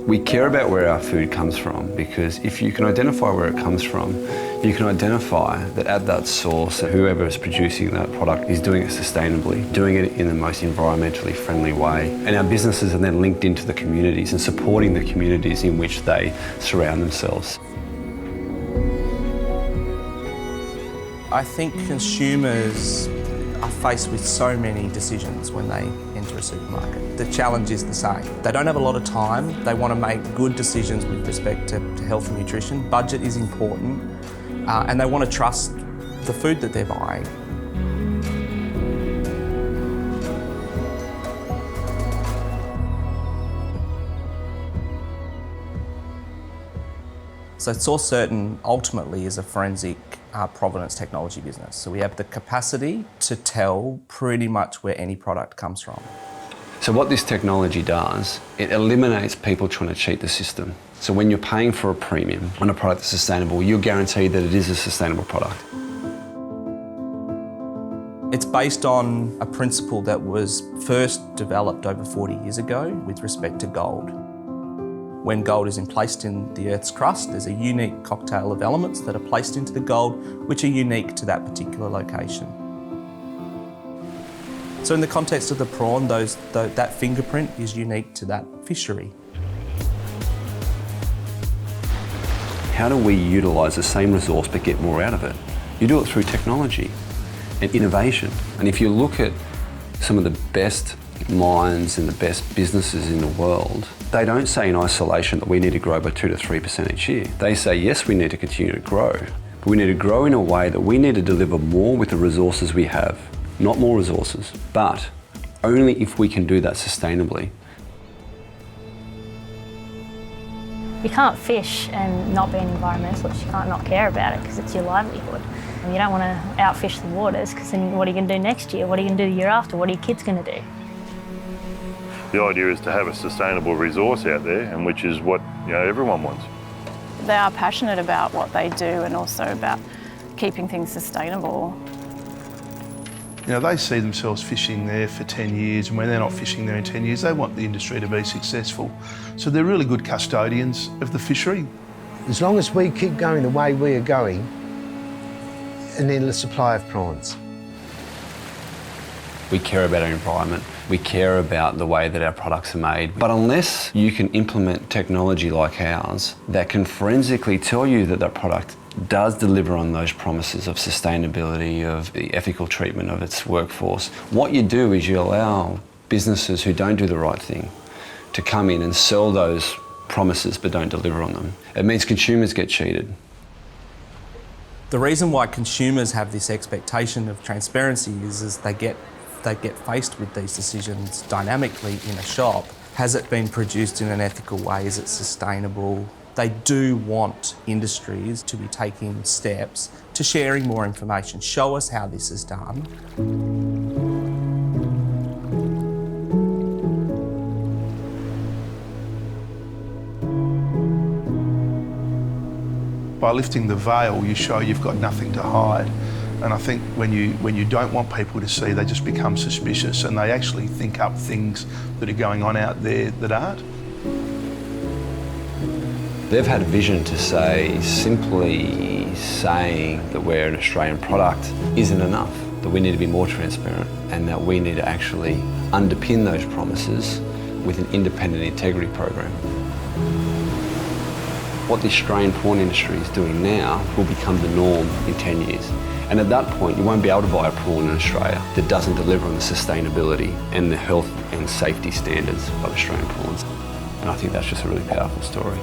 We care about where our food comes from, because if you can identify where it comes from, you can identify that at that source, whoever is producing that product is doing it sustainably, doing it in the most environmentally friendly way. And our businesses are then linked into the communities and supporting the communities in which they surround themselves. I think consumers are faced with so many decisions when they enter a supermarket. The challenge is the same. They don't have a lot of time. They want to make good decisions with respect to health and nutrition. Budget is important, and they want to trust the food that they're buying. So Source Certain ultimately is a forensic provenance technology business. So we have the capacity to tell pretty much where any product comes from. So what this technology does, it eliminates people trying to cheat the system. So when you're paying for a premium on a product that's sustainable, you're guaranteed that it is a sustainable product. It's based on a principle that was first developed over 40 years ago with respect to gold. When gold is placed in the Earth's crust, there's a unique cocktail of elements that are placed into the gold, which are unique to that particular location. So in the context of the prawn, that fingerprint is unique to that fishery. How do we utilise the same resource but get more out of it? You do it through technology and innovation. And if you look at some of the best minds and the best businesses in the world, they don't say in isolation that we need to grow by 2 to 3% each year. They say, yes, we need to continue to grow, but we need to grow in a way that we need to deliver more with the resources we have. Not more resources, but only if we can do that sustainably. You can't fish and not be an environmentalist. You can't not care about it because it's your livelihood. And you don't want to outfish the waters because then what are you going to do next year? What are you going to do the year after? What are your kids going to do? The idea is to have a sustainable resource out there, and which is what everyone wants. They are passionate about what they do and also about keeping things sustainable. They see themselves fishing there for 10 years, and when they're not fishing there in 10 years, they want the industry to be successful. So they're really good custodians of the fishery. As long as we keep going the way we are going, an endless supply of prawns. We care about our environment. We care about the way that our products are made. But unless you can implement technology like ours that can forensically tell you that that product does deliver on those promises of sustainability, of the ethical treatment of its workforce, what you do is you allow businesses who don't do the right thing to come in and sell those promises but don't deliver on them. It means consumers get cheated. The reason why consumers have this expectation of transparency is they get faced with these decisions dynamically in a shop. Has it been produced in an ethical way? Is it sustainable? They do want industries to be taking steps to sharing more information. Show us how this is done. By lifting the veil, you show you've got nothing to hide. And I think when you don't want people to see, they just become suspicious and they actually think up things that are going on out there that aren't. They've had a vision to say simply saying that we're an Australian product isn't enough, that we need to be more transparent and that we need to actually underpin those promises with an independent integrity program. What the Australian prawn industry is doing now will become the norm in 10 years. And at that point, you won't be able to buy a prawn in Australia that doesn't deliver on the sustainability and the health and safety standards of Australian prawns. And I think that's just a really powerful story.